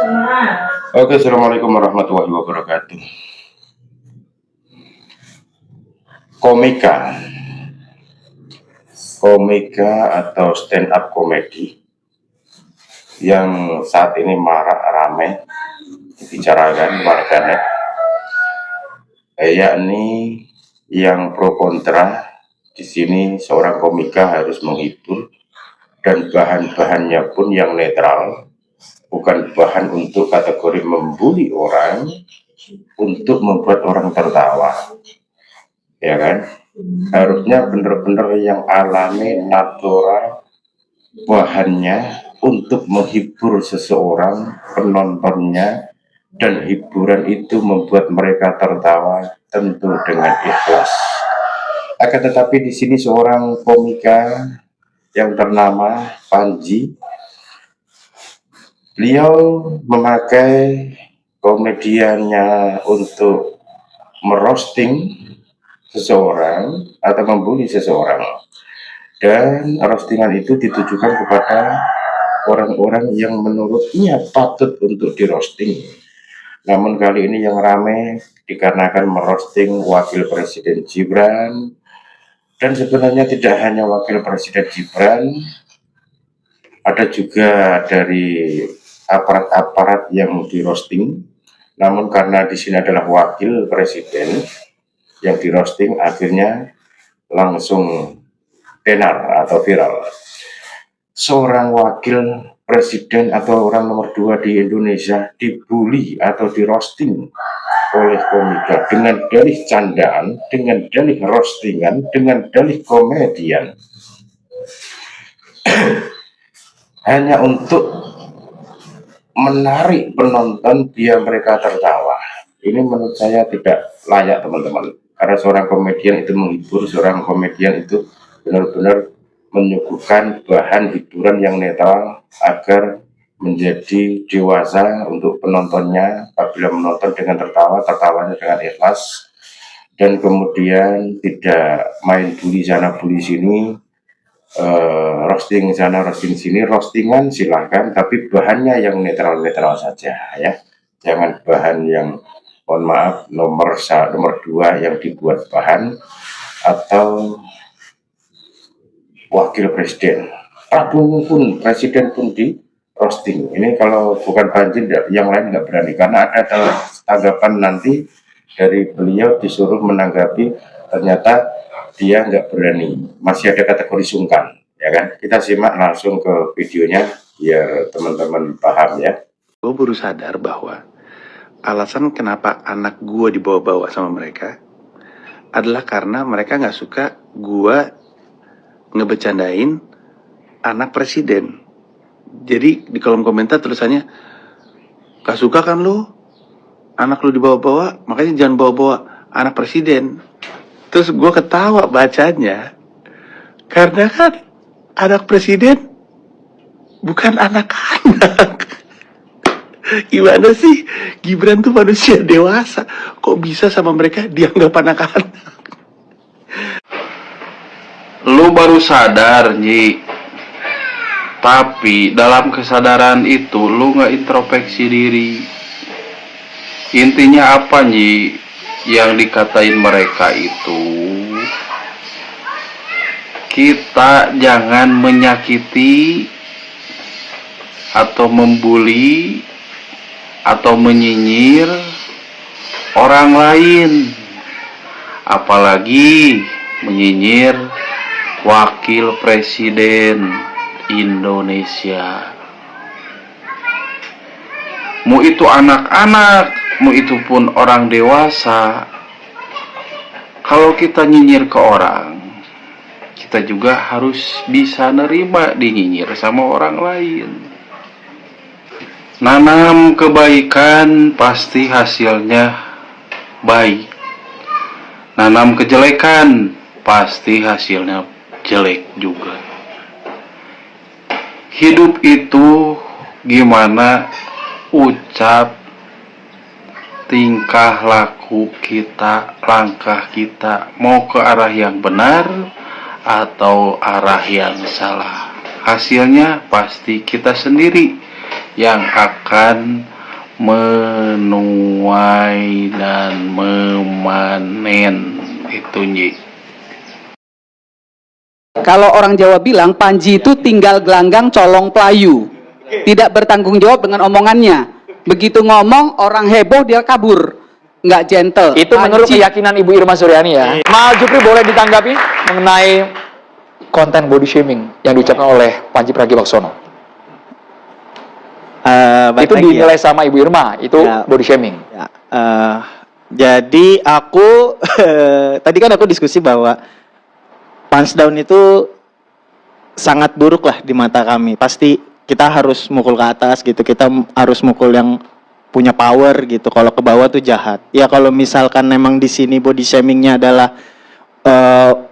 Oke, assalamualaikum warahmatullahi wabarakatuh. Komika, komika atau stand up comedy yang saat ini marak ramai dibicarakan warganet, yakni yang pro kontra. Di sini seorang komika harus menghibur dan bahan-bahannya pun yang netral, bukan bahan untuk kategori membuli orang, untuk membuat orang tertawa, ya kan? Harusnya benar-benar yang alami, natural, bahannya untuk menghibur seseorang, penontonnya, dan hiburan itu membuat mereka tertawa, tentu dengan ikhlas. Akan tetapi di sini seorang komika yang ternama Panji, beliau memakai komediannya untuk merosting seseorang atau membuli seseorang, dan roastingan itu ditujukan kepada orang-orang yang menurutnya patut untuk di roasting. Namun kali ini yang ramai dikarenakan merosting Wakil Presiden Gibran, dan sebenarnya tidak hanya Wakil Presiden Gibran, ada juga dari aparat-aparat yang di roasting. Namun karena di sini adalah Wakil Presiden yang di roasting, akhirnya langsung tenar atau viral. Seorang wakil presiden atau orang nomor 2 di Indonesia dibully atau di roasting oleh komika dengan dalih candaan, dengan dalih roastingan, dengan dalih komedian, hanya untuk menarik penonton biar mereka tertawa. Ini menurut saya tidak layak, teman-teman, karena seorang komedian itu menghibur, seorang komedian itu benar-benar menyuguhkan bahan hiburan yang netral agar menjadi dewasa untuk penontonnya. Apabila menonton dengan tertawa, tertawanya dengan ikhlas, dan kemudian tidak main bully sana bully sini, roasting sana roasting sini. Roastingan silahkan, tapi bahannya yang netral-netral saja ya, jangan bahan yang, mohon maaf, nomor 2 yang dibuat bahan atau wakil presiden. Prabowo pun, presiden pun di roasting. Ini kalau bukan Panji, yang lain nggak berani, karena ada tanggapan nanti dari beliau disuruh menanggapi, ternyata dia nggak berani, masih ada kategori sungkan, ya kan? Kita simak langsung ke videonya biar teman-teman paham ya. Gue baru sadar bahwa alasan kenapa anak gue dibawa-bawa sama mereka adalah karena mereka nggak suka gue ngebecandain anak presiden. Jadi di kolom komentar tulisannya, "Gak suka kan lu anak lu dibawa-bawa, makanya jangan bawa-bawa anak presiden." Terus gue ketawa bacanya, karena kan anak presiden bukan anak-anak. Gimana sih, Gibran tuh manusia dewasa, kok bisa sama mereka dianggap anak-anak? Lu baru sadar, Ji. Tapi dalam kesadaran itu lu gak introspeksi diri. Intinya apa, Ji? Yang dikatain mereka itu, kita jangan menyakiti atau membuli atau menyinyir orang lain, apalagi menyinyir Wakil Presiden Indonesia. Mau itu anak-anak, mau itu pun orang dewasa, kalau kita nyinyir ke orang, kita juga harus bisa nerima dinyinyir sama orang lain. Nanam kebaikan pasti hasilnya baik. Nanam kejelekan pasti hasilnya jelek juga. Hidup itu gimana ucap, tingkah laku kita, langkah kita mau ke arah yang benar atau arah yang salah. Hasilnya pasti kita sendiri yang akan menuai dan memanen itu, Nyi. Kalau orang Jawa bilang Panji itu tinggal gelanggang colong pelayu, tidak bertanggung jawab dengan omongannya. Begitu ngomong orang heboh dia kabur, nggak gentle. Itu menurut keyakinan Ibu Irma Suryani ya. Mas Jupri boleh ditanggapi mengenai konten body shaming yang diucapkan oleh Panji Pragiwaksono. Itu dinilai sama Ibu Irma, itu Ya. body shaming. Ya, jadi aku tadi kan aku diskusi bahwa punch down itu sangat buruk lah di mata kami. Pasti kita harus mukul ke atas gitu. Kita harus mukul yang punya power gitu. Kalau ke bawah tuh jahat. Ya kalau misalkan memang di sini body shamingnya adalah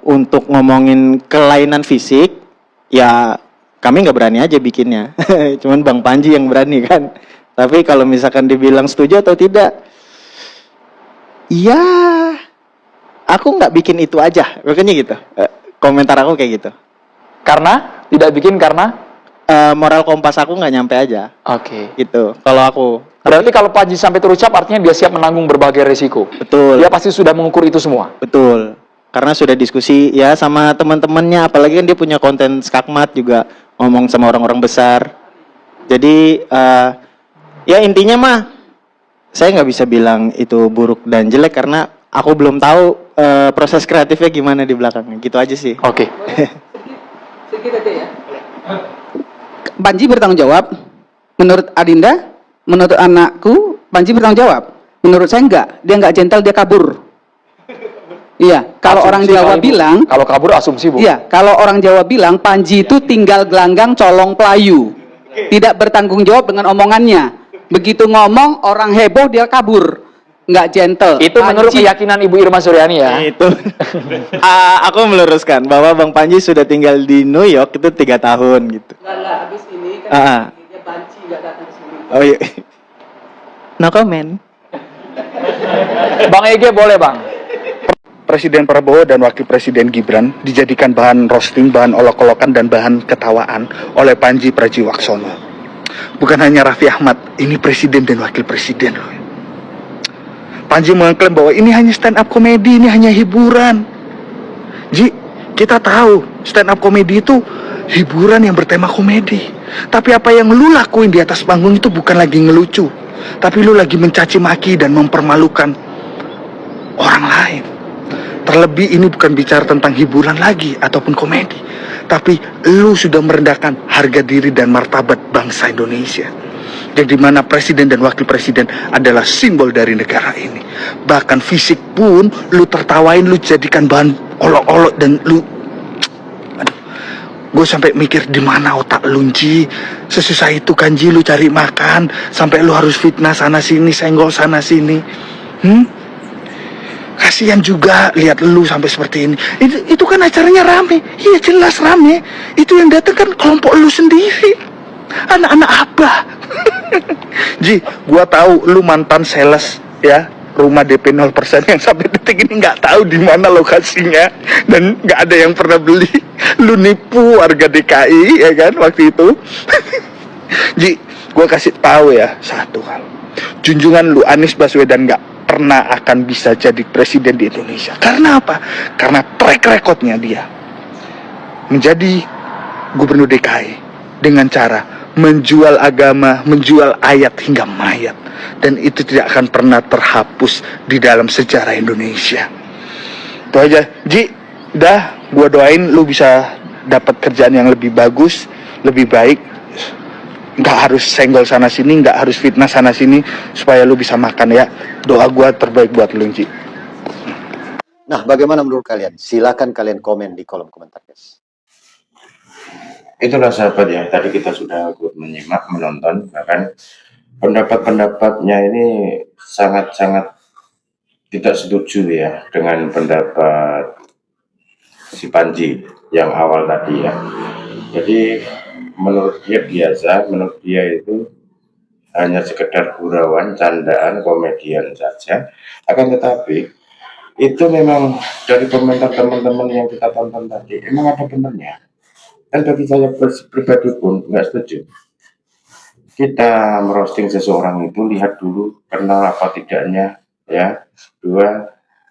untuk ngomongin kelainan fisik, ya kami nggak berani aja bikinnya. Cuman Bang Panji yang berani kan. Tapi kalau misalkan dibilang setuju atau tidak, ya aku nggak bikin itu aja. Makanya gitu. Komentar aku kayak gitu. Karena tidak bikin karena Moral kompas aku nggak nyampe aja. oke. Gitu. Kalau aku. Berarti kalau Panji sampai terucap artinya dia siap menanggung berbagai resiko. Betul. Dia pasti sudah mengukur itu semua. Betul. Karena sudah diskusi ya sama teman-temannya. Apalagi kan dia punya konten skakmat juga. Ngomong sama orang-orang besar. Jadi ya intinya mah saya nggak bisa bilang itu buruk dan jelek karena aku belum tahu proses kreatifnya gimana di belakangnya. Gitu aja sih. Oke. Sedikit aja ya. Panji bertanggung jawab. Menurut Adinda, menurut anakku, Panji bertanggung jawab. Menurut saya enggak. Dia enggak gentle, dia kabur. Iya, kalau orang Asumsi Jawa kali, Bu. bilang, Kalau kabur asumsi, Bu. iya, kalau orang Jawa bilang Panji itu tinggal gelanggang colong pelayu. Tidak bertanggung jawab dengan omongannya. Begitu ngomong orang heboh dia kabur. Nggak gentle. Itu menurut Panji- keyakinan Ibu Irma Suryani ya. Itu aku meluruskan bahwa Bang Panji sudah tinggal di New York itu 3 tahun gitu. Enggak, habis ini dia banci nggak datang ke sini. Oh iya. No comment. Bang Ege boleh, Bang. Presiden Prabowo dan Wakil Presiden Gibran dijadikan bahan roasting, bahan olok-olokan, dan bahan ketawaan oleh Panji Pragiwaksono. Bukan hanya Raffi Ahmad, ini Presiden dan Wakil Presiden loh. Panji mengklaim bahwa ini hanya stand up komedi, ini hanya hiburan. Ji, kita tahu stand up komedi itu hiburan yang bertema komedi. Tapi apa yang lu lakuin di atas panggung itu bukan lagi ngelucu, tapi lu lagi mencaci maki dan mempermalukan orang lain. Terlebih ini bukan bicara tentang hiburan lagi ataupun komedi, tapi lu sudah merendahkan harga diri dan martabat bangsa Indonesia, yang dimana presiden dan wakil presiden adalah simbol dari negara ini. Bahkan fisik pun lu tertawain, lu jadikan bahan olok-olok, dan lu, aduh, gue sampai mikir di mana otak lu, Ji. Sesusah itu kan, Ji, lu cari makan sampai lu harus fitnah sana sini, senggol sana sini. Kasihan juga lihat lu sampai seperti ini. Itu kan acaranya rame. Iya, jelas rame. Itu yang datang kan kelompok lu sendiri, anak-anak abah. Ji, gua tahu lu mantan sales ya, rumah DP 0% yang sampai detik ini nggak tahu di mana lokasinya dan nggak ada yang pernah beli. Lu nipu warga DKI ya kan waktu itu. Ji, gua kasih tahu ya satu hal. Junjungan lu Anies Baswedan nggak pernah akan bisa jadi presiden di Indonesia. Karena apa? Karena track recordnya dia menjadi gubernur DKI dengan cara menjual agama, menjual ayat hingga mayat, dan itu tidak akan pernah terhapus di dalam sejarah Indonesia. Itu aja, Ji. Dah, gua doain lu bisa dapat kerjaan yang lebih bagus, lebih baik. Nggak harus senggol sana sini, nggak harus fitnah sana sini, supaya lu bisa makan ya. Doa gua terbaik buat lu, Ji. Nah, bagaimana menurut kalian? Silakan kalian komen di kolom komentar, guys. Itulah sahabat ya, tadi kita sudah menyimak, menonton, bahkan pendapat-pendapatnya ini sangat-sangat tidak setuju ya dengan pendapat si Panji yang awal tadi ya. Jadi menurut dia biasa, menurut dia itu hanya sekedar gurauan, candaan, komedian saja. Akan tetapi itu memang dari komentar teman-teman yang kita tonton tadi emang ada benernya. Dan bagi saya pribadi pun nggak setuju. kita merosting seseorang itu lihat dulu kenal apa tidaknya, ya. Dua,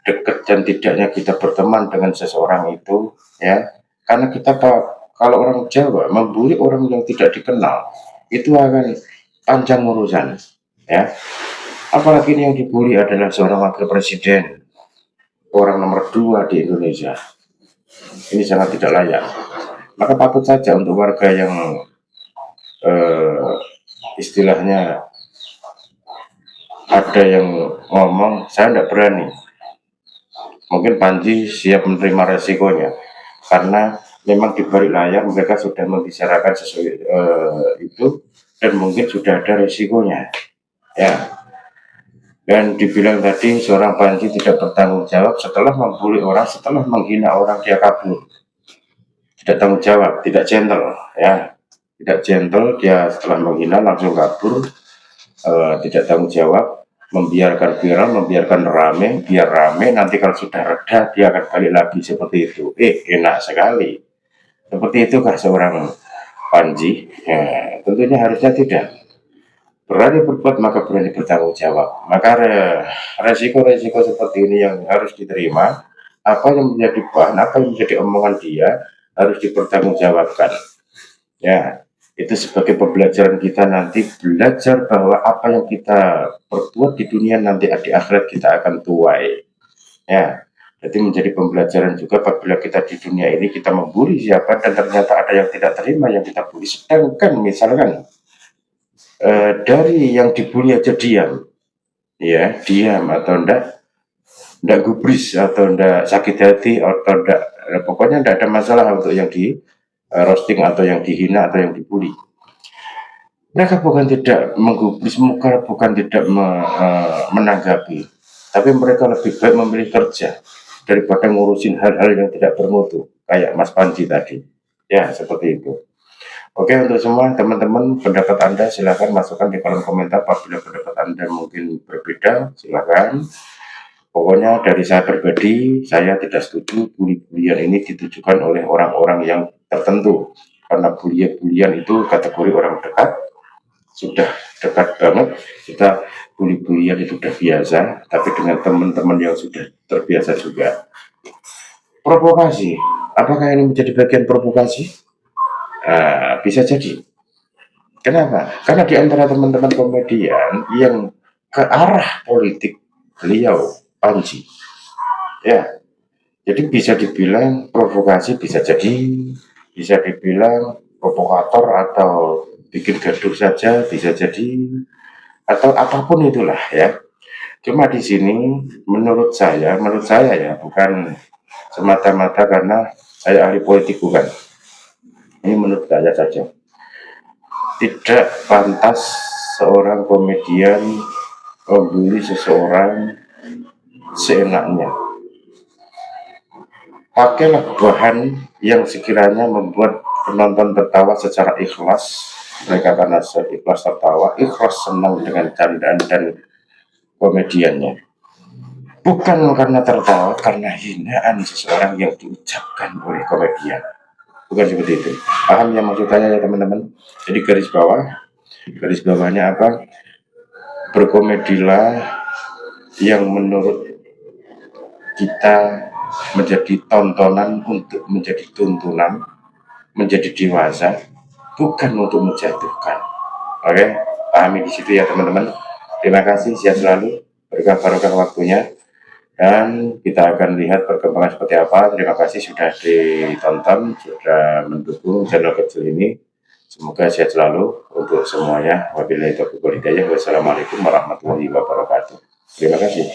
dekat dan tidaknya kita berteman dengan seseorang itu, ya. Karena kita kalau orang Jawa membuli orang yang tidak dikenal itu akan panjang urusan, ya. Apalagi ini yang dibully adalah seorang wakil presiden, orang nomor 2 di Indonesia. Ini sangat tidak layak. Maka patut saja untuk warga yang istilahnya ada yang ngomong, saya tidak berani. Mungkin Panji siap menerima resikonya, karena memang di balik layar mereka sudah membicarakan sesuai itu, dan mungkin sudah ada resikonya, ya. Dan dibilang tadi seorang Panji tidak bertanggung jawab setelah membuli orang, setelah menghina orang dia kabur, tidak tanggung jawab, tidak gentle, ya, tidak gentle, dia setelah menghina langsung kabur, tidak tanggung jawab, membiarkan viral, membiarkan rame, biar rame, nanti kalau sudah reda dia akan balik lagi seperti itu. Enak sekali. Seperti itukah seorang Panji? Ya, tentunya harusnya tidak. Berani berbuat maka berani bertanggung jawab. Maka resiko-resiko seperti ini yang harus diterima. Apa yang menjadi bahan, apa yang menjadi omongan dia harus dipertanggungjawabkan. Ya, itu sebagai pembelajaran kita nanti, belajar bahwa apa yang kita perbuat di dunia nanti di akhirat kita akan tuai. Ya, jadi menjadi pembelajaran juga apabila kita di dunia ini kita membuli siapa dan ternyata ada yang tidak terima yang kita bully. Sedangkan misalkan dari yang dibully aja diam, ya, diam atau ndak gubris atau ndak sakit hati atau ndak, pokoknya ndak ada masalah untuk yang di roasting atau yang dihina atau yang dibully. Mereka bukan tidak menggubris muka, bukan tidak menanggapi, tapi mereka lebih baik memilih kerja daripada ngurusin hal-hal yang tidak bermutu kayak Mas Panji tadi, ya, seperti itu. Oke, untuk semua teman-teman, pendapat Anda silakan masukkan di kolom komentar. Apabila pendapat Anda mungkin berbeda, silakan. Pokoknya dari saya pribadi, saya tidak setuju bully-bulian ini ditujukan oleh orang-orang yang tertentu. Karena bully-bulian itu kategori orang dekat, sudah dekat banget, kita bully-bulian itu sudah biasa, tapi dengan teman-teman yang sudah terbiasa juga. Provokasi, apakah ini menjadi bagian provokasi? Bisa jadi. Kenapa? Karena di antara teman-teman komedian yang ke arah politik beliau Panji, ya, jadi bisa dibilang provokasi, bisa jadi, bisa dibilang provokator atau bikin gaduh saja, bisa jadi, atau apapun itulah, ya. Cuma di sini menurut saya ya, bukan semata-mata karena saya ahli politik, bukan. Ini menurut saya saja. Tidak pantas seorang komedian membuli seseorang seenaknya. Pakailah bahan yang sekiranya membuat penonton tertawa secara ikhlas. Mereka karena ikhlas tertawa, ikhlas senang dengan candaan dan komediannya. Bukan karena tertawa, karena hinaan seseorang yang diucapkan oleh komedian. Bukan seperti itu. Paham yang maksud saya ya teman-teman? Jadi garis bawahnya apa? Berkomedilah yang menurut kita menjadi tontonan untuk menjadi tuntunan, menjadi dewasa, bukan untuk menjatuhkan. Oke, pahami di situ ya teman-teman. Terima kasih, sehat selalu, berkah barokah waktunya. Dan kita akan lihat perkembangan seperti apa. Terima kasih sudah ditonton, sudah mendukung channel kecil ini. Semoga sehat selalu untuk semuanya. Wabillahi taufiq wal hidayah. Wassalamualaikum warahmatullahi wabarakatuh. Terima kasih.